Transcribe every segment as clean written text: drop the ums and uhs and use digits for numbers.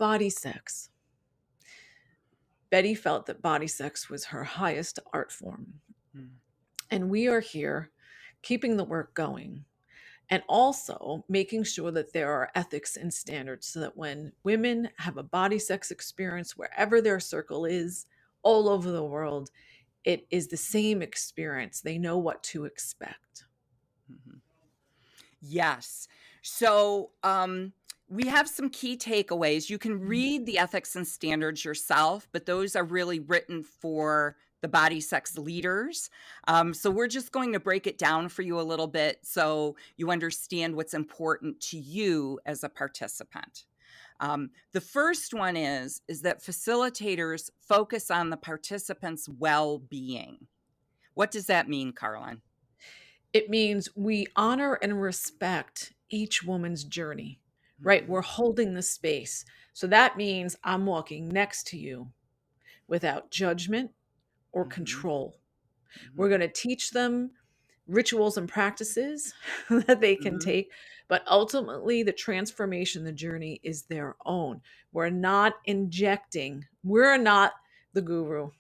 body sex. Betty felt that body sex was her highest art form. Mm. And we are here keeping the work going and also making sure that there are ethics and standards so that when women have a body sex experience, wherever their circle is, all over the world, it is the same experience. They know what to expect. Mhm. Yes. So, we have some key takeaways. You can read the ethics and standards yourself, but those are really written for the body sex leaders. So we're just going to break it down for you a little bit so you understand what's important to you as a participant. The first one is that facilitators focus on the participants' well-being. What does that mean, Carlin? It means we honor and respect each woman's journey, right? Mhm, We're holding the space. So that means I'm walking next to you without judgment or mhm, control. We're mhm, going to teach them rituals and practices that they can mhm. take, but ultimately the transformation, the journey is their own. We're not injecting, we're not the guru.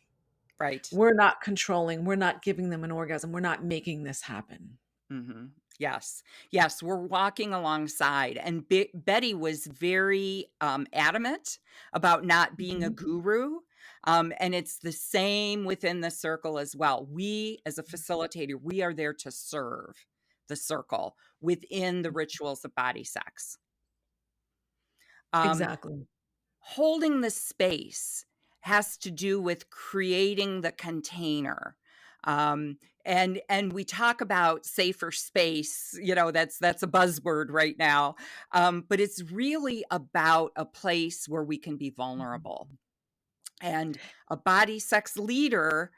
Right. We're not controlling, we're not giving them an orgasm, we're not making this happen. Mhm. Yes. Yes, we're walking alongside, and Betty was very, adamant about not being a Mhm. guru, and it's the same within the circle as well. We, as a facilitator, we are there to serve the circle within the rituals of body sex. Um, Exactly. Holding the space has to do with creating the container. Um, and we talk about safer space, that's a buzzword right now. But it's really about a place where we can be vulnerable. And a body sex leader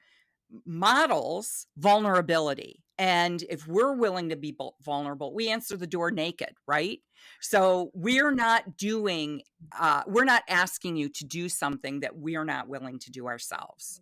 models vulnerability. And if we're willing to be vulnerable, we answer the door naked, right? So we're not asking you to do something that we're not willing to do ourselves.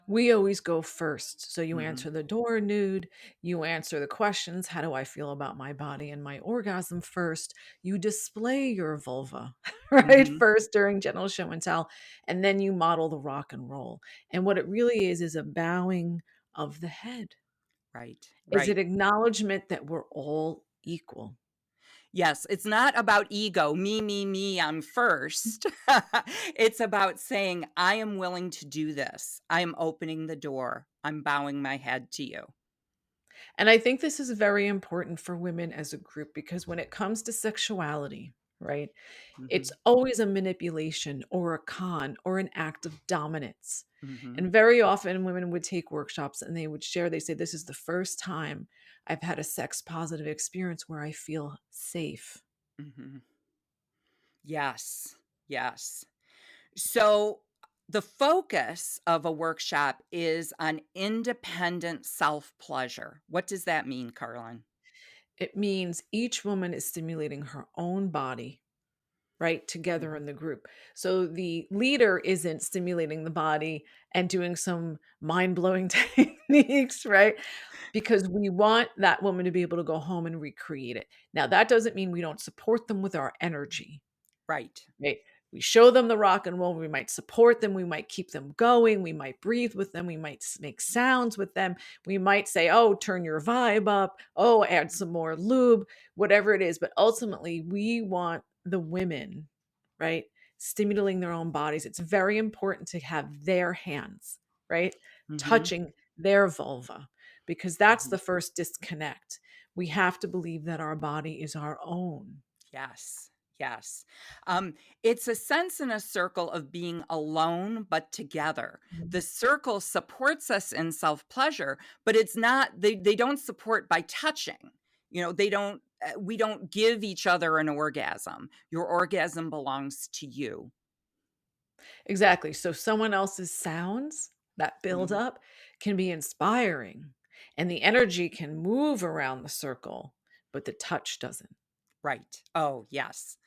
We always go first. So you Hmm. answer the door nude, you answer the questions, how do I feel about my body and my orgasm first? You display your vulva, right? Hmm. First during genital show and tell, and then you model the rock and roll. And what it really is a bowing of the head. Right, Is it right. acknowledgement that we're all equal? Yes, it's not about ego, me, I'm first. It's about saying, I am willing to do this. I am opening the door. I'm bowing my head to you. And I think this is very important for women as a group because when it comes to sexuality, right, it's Hmm. always a manipulation or a con or an act of dominance. Hmm. And very often women would take workshops and they would share, they say, this is the first time I've had a sex positive experience where I feel safe. Hmm. Yes, yes. So the focus of a workshop is on independent self pleasure. What does that mean, Carlin? It means each woman is stimulating her own body, right, together Mhm. in the group. So the leader isn't stimulating the body and doing some mind blowing techniques, right? Because we want that woman to be able to go home and recreate it. Now, that doesn't mean we don't support them with our energy, Right. right? We show them the rock and roll. We might support them. We might keep them going. We might breathe with them. We might make sounds with them. We might say, oh, turn your vibe up. Oh, add some more lube, whatever it is. But ultimately, we want the women, right, stimulating their own bodies. It's very important to have their hands, right, Mhm. touching their vulva because that's Mhm. the first disconnect. We have to believe that our body is our own. Yes. Yes. It's a sense in a circle of being alone but together. The circle supports us in self pleasure, but it's not, they don't support by touching. We don't give each other an orgasm. Your orgasm belongs to you. Exactly. So someone else's sounds that build Mhm. up can be inspiring and the energy can move around the circle, but the touch doesn't. Right. Oh, yes.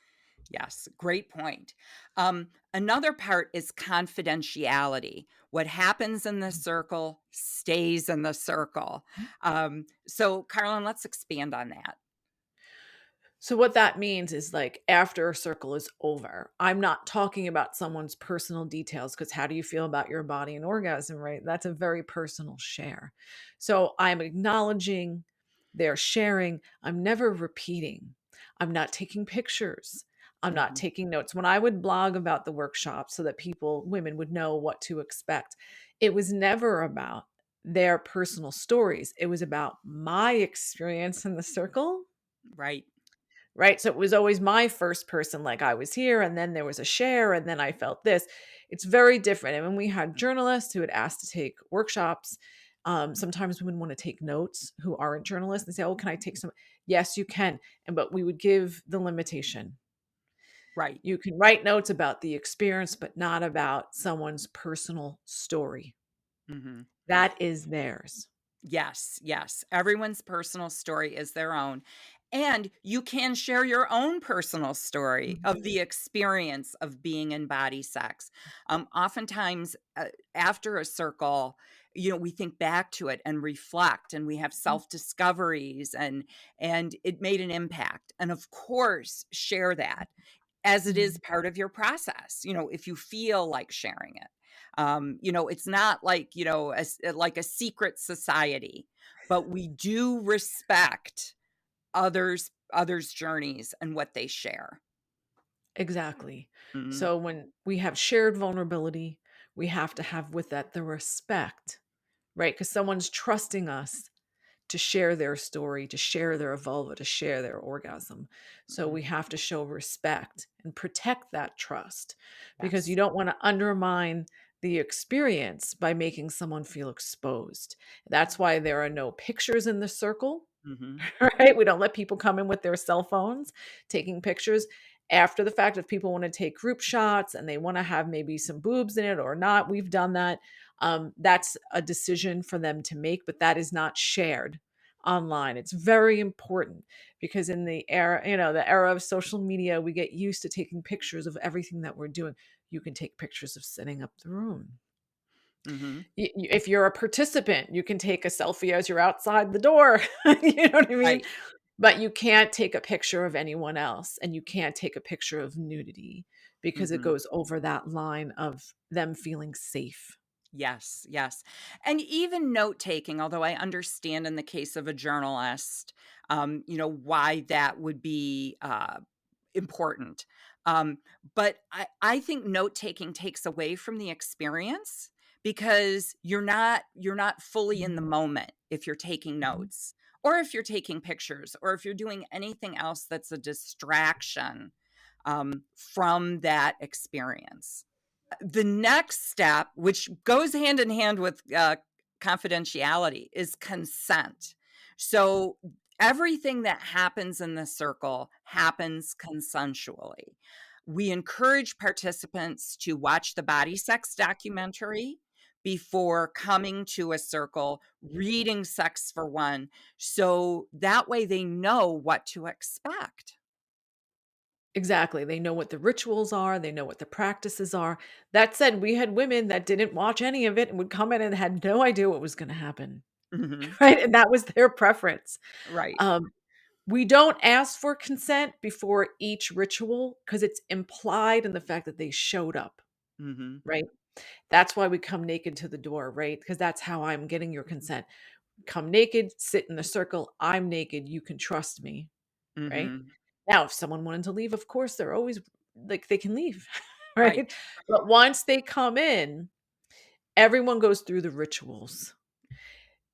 Yes, great point. Another part is confidentiality. What happens in the circle stays in the circle. So, Carlin, let's expand on that. So what that means is like after a circle is over, I'm not talking about someone's personal details because how do you feel about your body and orgasm, right? That's a very personal share. So I'm acknowledging their sharing. I'm never repeating. I'm not taking pictures. I'm not Mhm. taking notes. When I would blog about the workshop so that people, women would know what to expect, it was never about their personal stories. It was about my experience in the circle, Right. right? So it was always my first person, like I was here, and then there was a share, and then I felt this. It's very different. And when we had journalists who had asked to take workshops, sometimes women want to take notes who aren't journalists and say, "Oh, can I take some?" Yes, you can, and but we would give the limitation. Right. You can write notes about the experience, but not about someone's personal story. Mhm. That is theirs. Yes, yes. Everyone's personal story is their own. And you can share your own personal story Mhm. of the experience of being in body sex. Oftentimes, after a circle, we think back to it and reflect, and we have self discoveries, and it made an impact. And of course, share that as it is Mhm. part of your process, if you feel like sharing it. It's not like, like a secret society, but we do respect others' journeys and what they share. Exactly. Mhm. So when we have shared vulnerability, we have to have with that the respect, right? Because someone's trusting us to share their story, to share their vulva, to share their orgasm. So we Mhm. have to show respect and protect that trust because you Yes. don't want to undermine the experience by making someone feel exposed. That's why there are no pictures in the circle. Mhm. Right? We don't let people come in with their cell phones taking pictures after the fact. If people want to take group shots and they want to have maybe some boobs in it or not, we've done that. That's a decision for them to make, but that is not shared online. It's very important because in the era, the era of social media, we get used to taking pictures of everything that we're doing. You can take pictures of setting up the room. Mhm. If you're a participant, you can take a selfie as you're outside the door. You know what I mean? Right. But you can't take a picture of anyone else, and you can't take a picture of nudity because it Mhm. goes over that line of them feeling safe. Yes, yes. And even note taking, although I understand in the case of a journalist, why that would be important. Um, but I think note taking takes away from the experience because you're not fully in the Mhm, moment if you're taking mhm. notes or if you're taking pictures or if you're doing anything else that's a distraction from that experience. The next step, which goes hand in hand with confidentiality, is consent. So everything that happens in the circle happens consensually. We encourage participants to watch the Body Sex documentary before coming to a circle, reading Sex for One, so that way they know what to expect. Exactly. They know what the rituals are, they know what the practices are. That said, we had women that didn't watch any of it and would come in and had no idea what was gonna happen, Mhm. right? And that was their preference. Right. Um, we don't ask for consent before each ritual because it's implied in the fact that they showed up, Mhm. right? That's why we come naked to the door, right? Because that's how I'm getting your consent. Come naked, sit in the circle. I'm naked. You can trust me, right? Mhm. Now, if someone wanted to leave, of course, they're always like they can leave, right? Right. But once they come in, everyone goes through the rituals.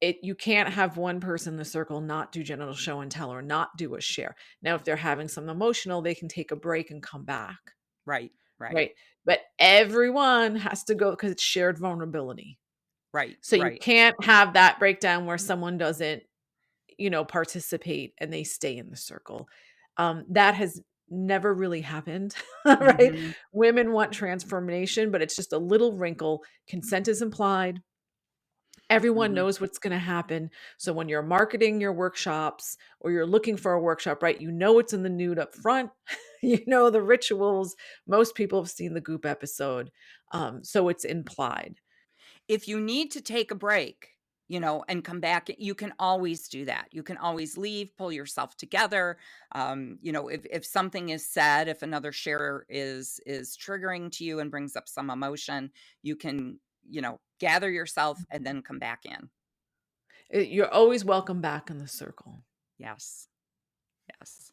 You can't have one person in the circle not do genital show and tell or not do a share. Now, if they're having some emotional, they can take a break and come back, Right. Right. right? But everyone has to go because it's shared vulnerability. Right, So you right. can't have that breakdown where someone doesn't, participate and they stay in the circle. That has never really happened, right? Mhm, Women want transformation, but it's just a little wrinkle. Consent is implied. Everyone mhm, knows what's going to happen. So when you're marketing your workshops or you're looking for a workshop, right? You know it's in the nude up front. You know the rituals. Most people have seen the Goop episode, so it's implied. if you need to take a break, and come back. You can always do that. You can always leave, pull yourself together. If something is said, if another share is triggering to you and brings up some emotion, you can, gather yourself and then come back in. You're always welcome back in the circle. Yes. Yes.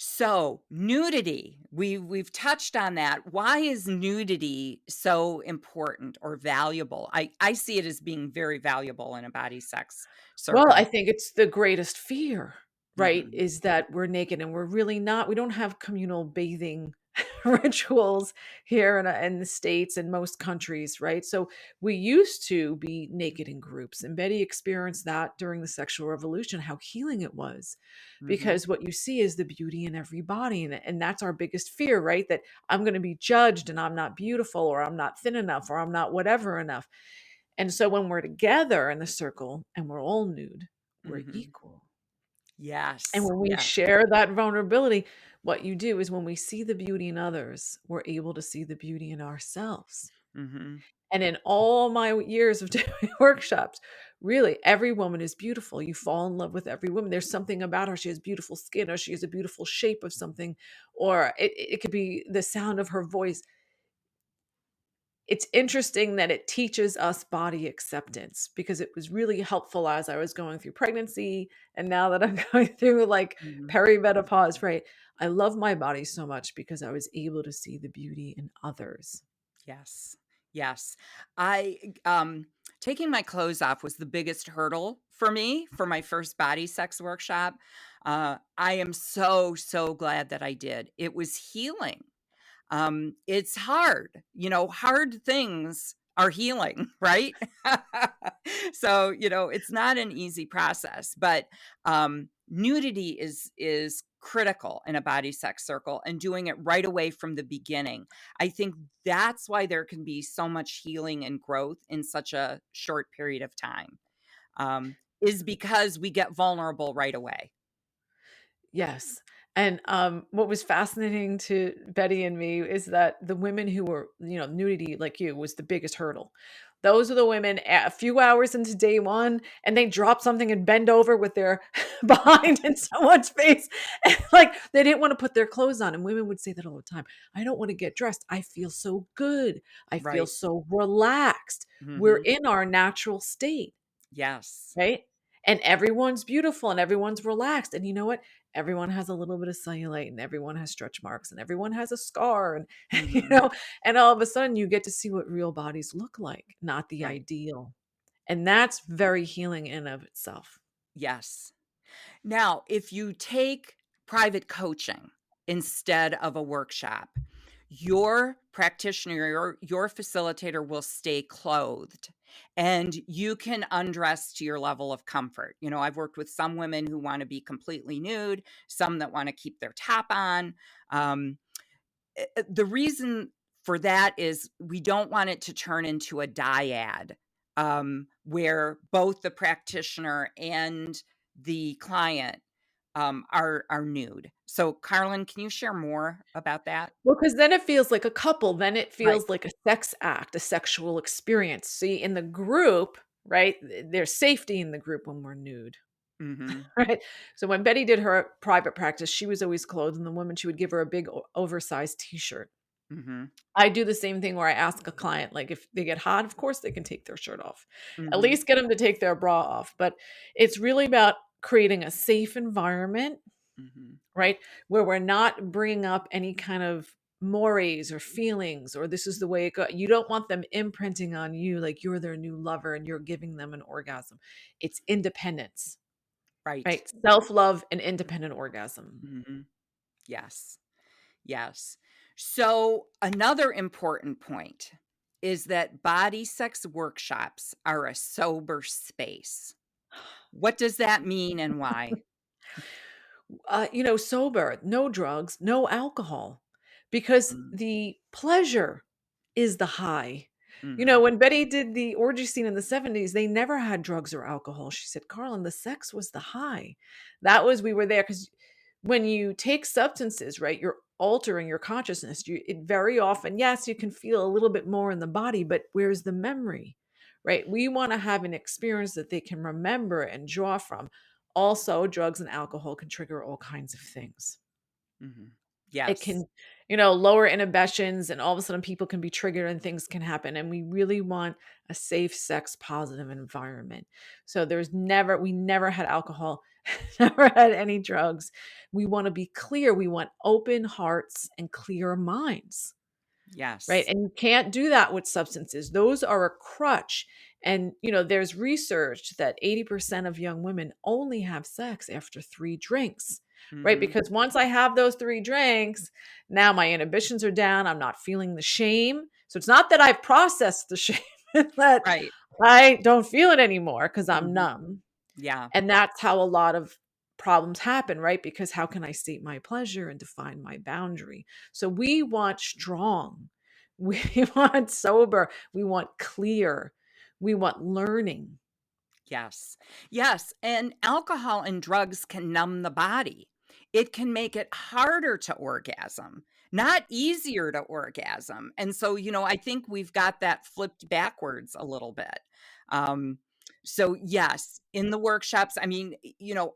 So, nudity, we've touched on that. Why is nudity so important or valuable? I see it as being very valuable in a body sex Well, I circle. think it's the greatest fear, right? Mhm. Is that we're naked and we're really not. We don't have communal bathing rituals here in the States and most countries, right? So we used to be naked in groups, and Betty experienced that during the sexual revolution, how healing it was. Mhm. Because what you see is the beauty in every body. And that's our biggest fear, right? That I'm going to be judged and I'm not beautiful, or I'm not thin enough, or I'm not whatever enough. And so when we're together in the circle and we're all nude, we're Mhm. equal. And Yes. when we Yes. share that vulnerability, what you do is when we see the beauty in others, we're able to see the beauty in ourselves. Mhm. And in all my years of doing workshops, really every woman is beautiful. You fall in love with every woman. There's something about her. She has beautiful skin, or she has a beautiful shape of something, or it could be the sound of her voice. It's interesting that it teaches us body acceptance, because it was really helpful as I was going through pregnancy, and now that I'm going through like Mhm. perimenopause, right? I love my body so much because I was able to see the beauty in others. Yes. Yes. I taking my clothes off was the biggest hurdle for me for my first body sex workshop. I am so, so glad that I did. It was healing. It's hard, hard things are healing, right? So, it's not an easy process, but nudity is critical in a body sex circle, and doing it right away from the beginning. I think that's why there can be so much healing and growth in such a short period of time. Is because we get vulnerable right away. Yes. And what was fascinating to Betty and me is that the women who were, nudity like you was the biggest hurdle. Those are the women a few hours into day one, and they drop something and bend over with their behind in someone's face. And like they didn't want to put their clothes on. And women would say that all the time. I don't want to get dressed. I feel so good. I feel Right. so relaxed. We're Hmm. in our natural state. Yes. Right? And everyone's beautiful and everyone's relaxed. And you know what? Everyone has a little bit of cellulite, and everyone has stretch marks, and everyone has a scar, and Hmm. and all of a sudden you get to see what real bodies look like, not the Right. ideal. And that's very healing in and of itself. Yes. Now, if you take private coaching instead of a workshop, your practitioner, your facilitator will stay clothed, and you can undress to your level of comfort. I've worked with some women who want to be completely nude, some that want to keep their top on. Um, the reason for that is we don't want it to turn into a dyad, where both the practitioner and the client are nude. So, Carlin, can you share more about that? Well, because then it feels like a couple, then it Right. feels like a sex act, a sexual experience. See, in the group, right? There's safety in the group when we're nude. Mhm. Right? So when Betty did her private practice, she was always clothed, and the woman, she would give her a big oversized t-shirt. Mhm. I do the same thing where I ask a client, like if they get hot, of course they can take their shirt off. At Mhm. least get them to take their bra off. But it's really about creating a safe environment, Mhm. right? Where we're not bringing up any kind of mores or feelings, or this is the way it goes. You don't want them imprinting on you like you're their new lover and you're giving them an orgasm. It's independence, Right. right? Self-love and independent orgasm. Mhm. Yes. Yes. So, another important point is that body sex workshops are a sober space. What does that mean and why? Sober, no drugs, no alcohol, because Mm. the pleasure is the high. Mhm. When Betty did the orgy scene in the 70s, they never had drugs or alcohol. She said, Carlin, the sex was the high. That was, we were there because when you take substances, right, you're altering your consciousness. It very often, yes, you can feel a little bit more in the body, but where's the memory? right? We want to have an experience that they can remember and draw from. Also, drugs and alcohol can trigger all kinds of things. Mhm. It Yes. can, lower inhibitions, and all of a sudden people can be triggered and things can happen. And we really want a safe, sex positive environment. So we never had alcohol, never had any drugs. We want to be clear. We want open hearts and clear minds. Right, Yes. and you can't do that with substances. Those are a crutch, and, there's research that 80% of young women only have sex after 3 drinks, right? Mhm. Because once I have those 3 drinks, now my inhibitions are down, I'm not feeling the shame. So it's not that I've processed the shame, it's that Right. I don't feel it anymore because 'cause I'm Mhm. numb. Yeah. And that's how a lot of problems happen, right? Because how can I state my pleasure and define my boundary? So we want strong, we want sober, we want clear, we want learning. Yes. Yes, and alcohol and drugs can numb the body. It can make it harder to orgasm, not easier to orgasm. And so, I think we've got that flipped backwards a little bit. Um, so yes, in the workshops, I mean,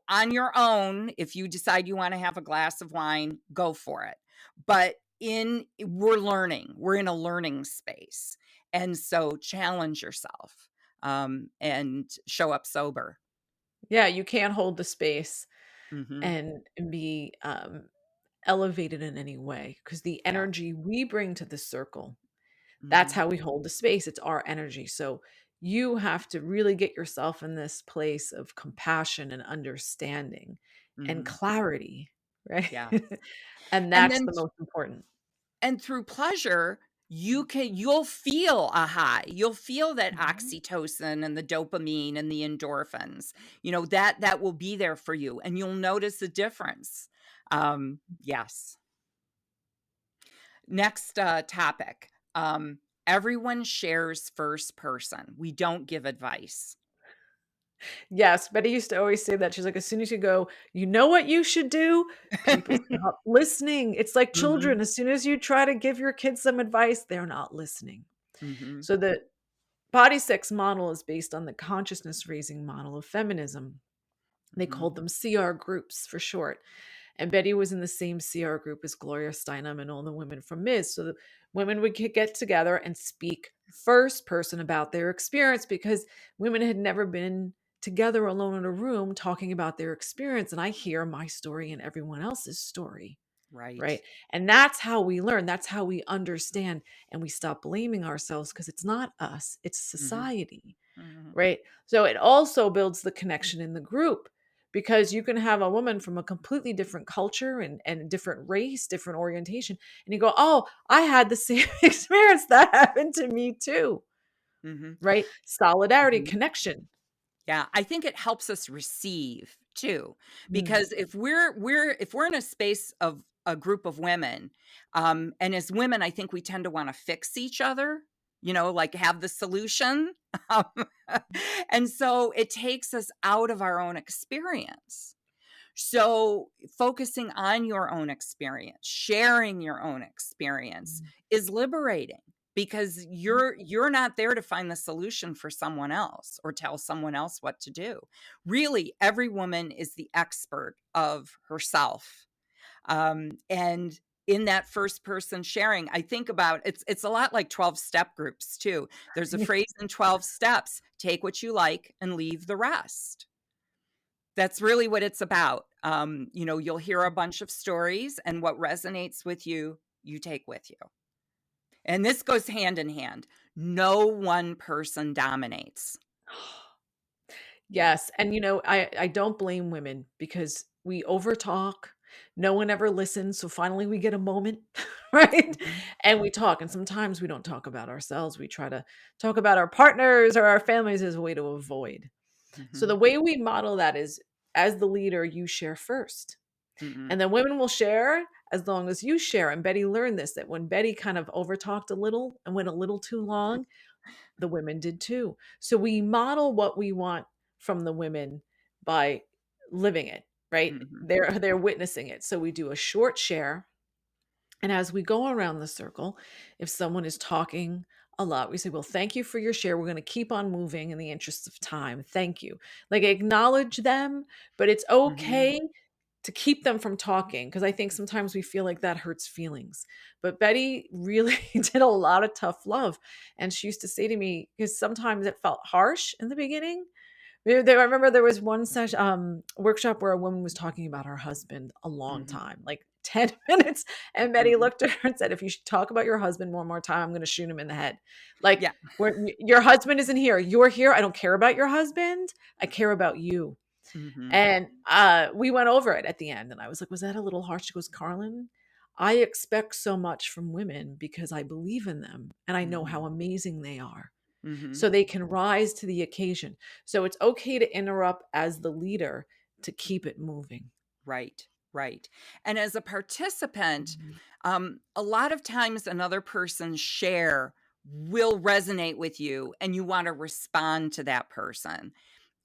on your own, if you decide you want to have a glass of wine, go for it. But we're learning. We're in a learning space. And so challenge yourself and show up sober. Yeah, you can't hold the space Mhm. and be elevated in any way because the Yeah. energy we bring to the circle, that's Mhm. how we hold the space. It's our energy. So you have to really get yourself in this place of compassion and understanding and Mhm. clarity, right? Yeah. And And that's then the most important. through pleasure, you'll feel a high. You'll feel that Mhm. oxytocin and the dopamine and the endorphins. That will be there for you and you'll notice the difference. Yes. Next topic. Everyone shares first person. We don't give advice. Yes, Betty used to always say that. She's like, as soon as you go, you know what you should do? People stop listening. It's like Mhm. children. As soon as you try to give your kids some advice, they're not listening. Mhm. So the Bodysex model is based on the consciousness raising model of feminism. They Mhm. called them CR groups for short. And Betty was in the same CR group as Gloria Steinem and all the women from Ms. So the women would get together and speak first person about their experience because women had never been together alone in a room talking about their experience. And I hear my story and everyone else's story. Right. Right. And that's how we learn. That's how we understand. And we stop blaming ourselves because it's not us, it's Mhm. society. Mhm. Right? So it also builds the connection in the group because you can have a woman from a completely different culture and different race, different orientation, and you go, "Oh, I had the same experience. That happened to me too." Mhm. Right? Solidarity, Mhm. connection. Yeah, I think it helps us receive too, Mm. because if we're in a space of a group of women, and as women, I think we tend to want to fix each other, like have the solution, um, and so it takes us out of our own experience. So, focusing on your own experience, sharing your own experience Mm. is liberating because you're not there to find the solution for someone else or tell someone else what to do. Really, every woman is the expert of herself. And in that first person sharing, I think about it's a lot like 12-step groups too. There's a phrase in 12 steps, take what you like and leave the rest. That's really what it's about. You'll hear a bunch of stories, and what resonates with you, you take with you. And this goes hand in hand. No one person dominates. Yeah. Yes, and I don't blame women because we overtalk. No one ever listens, so finally we get a moment, right? Mhm. And we talk, and sometimes we don't talk about ourselves. We try to talk about our partners or our families as a way to avoid. So the Mhm. way we model that is as the leader, you share first. Mhm. And then women will share as long as you share. And Betty learned this that when Betty kind of overtalked a little and went a little too long, the women did too. So we model what we want from the women by living it, right? Mhm. They're witnessing it. So we do a short share, and as we go around the circle, if someone is talking A lot. We say, "Well, thank you for your share. We're gonna keep on moving in the interest of time. Thank you." Like, acknowledge them, but it's Mhm. okay to keep them from talking because I think sometimes we feel like that hurts feelings. But Betty really did a lot of tough love, and she used to say to me, because sometimes it felt harsh in the beginning, I remember there was one session, workshop where a woman was talking about her husband a long Mhm. time, like 10 minutes, and Betty Mhm. looked at her and said, "If you should talk about your husband one more time, I'm gonna shoot him in the head." Like, Yeah. "Where your husband isn't here. You're here. I don't care about your husband. I care about you." Mhm. And, we went over it at the end, and I was like, "Was that a little harsh?" She goes, "Carlin, I expect so much from women because I believe in them, and I know Mhm. how amazing they are, Mhm. so they can rise to the occasion. So it's okay to interrupt as the leader to keep it moving." Right, right. And as a participant, Mhm. a lot of times another person's share will resonate with you and you want to respond to that person.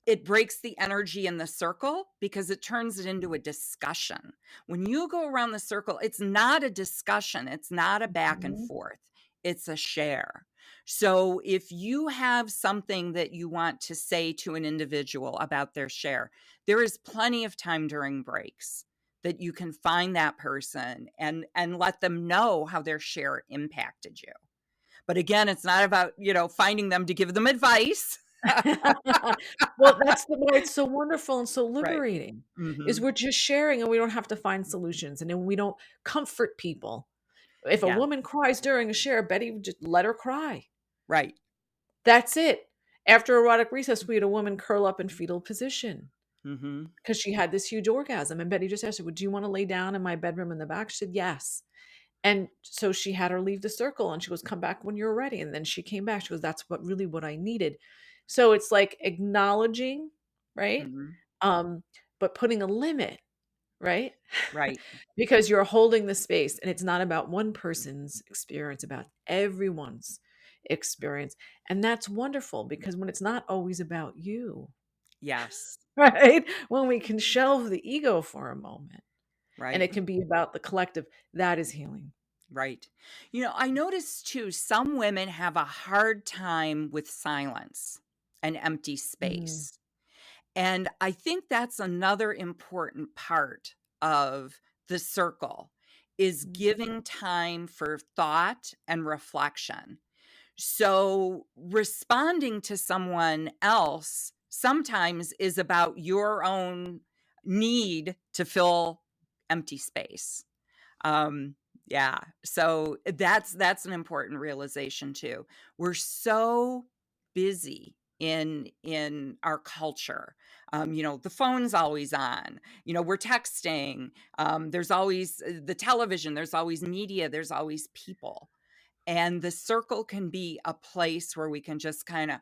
It breaks the energy in the circle because it turns it into a discussion. When you go around the circle, it's not a discussion, it's not a back and Mhm. forth, it's a share. So if you have something that you want to say to an individual about their share, there is plenty of time during breaks that you can find that person and let them know how their share impacted you. But again, it's not about, finding them to give them advice. Well, that's the why it's so wonderful and so Right. liberating, is Mhm. we're just sharing and we don't have to find solutions, and then we don't comfort people. If a Yeah. woman cries during a share, Betty would just let her cry. Right. That's it. After erotic recess, we had a woman curl up in fetal position Mhm. because she had this huge orgasm, and Betty just asked her, "Would you wanna lay down in my bedroom in the back?" She said, "Yes." And so she had her leave the circle, and she goes, "Come back when you're ready." And then she came back. She goes, "That's what I needed." So it's like acknowledging, right? Mhm. Um, but putting a limit, right? Right. Because you're holding the space and it's not about one person's experience, about everyone's experience. And that's wonderful because when it's not always about you, Yes. right? When we can shelve the ego for a moment and Right. it can be about the collective, that is healing. Right. I noticed too, some women have a hard time with silence and empty Mm, space. And I think that's another important part of the circle is mm, giving time for thought and reflection. So, responding to someone else sometimes is about your own need to fill empty space. Um, yeah, so that's an important realization too. We're so busy in our culture. The phone's always on. We're texting. There's always the television. There's always media. There's always people. And the circle can be a place where we can just kind of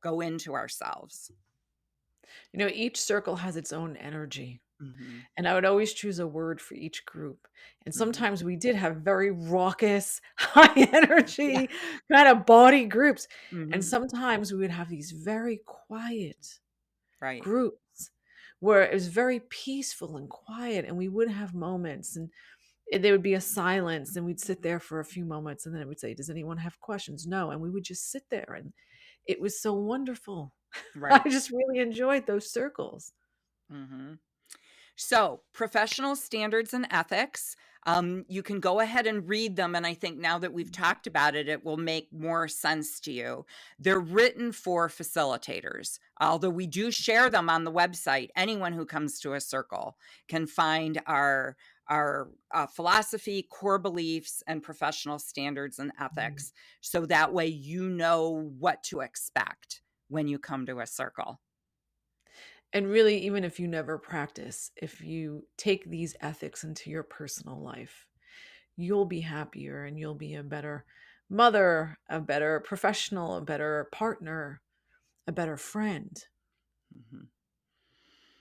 go into ourselves. Each circle has its own energy. Mhm. And I would always choose a word for each group. And Mhm. sometimes we did have very raucous, high Yeah. energy kind of body groups. And Mhm. sometimes we would have these very quiet Right. groups where it was very peaceful and quiet. And we would have moments and there would be a silence and we'd sit there for a few moments and then it would say, "Does anyone have questions?" No. And we would just sit there and it was so wonderful. I Right. just really enjoyed those circles. Mhm. So, professional standards and ethics, you can go ahead and read them. And I think now that we've talked about it, it will make more sense to you. They're written for facilitators, although we do share them on the website. Anyone who comes to a circle can find our philosophy, core beliefs, and professional standards and ethics. So that way you know what to expect when you come to a circle. And really, even if you never practice, if you take these ethics into your personal life, you'll be happier and you'll be a better mother, a better professional, a better partner, a better friend. Mhm.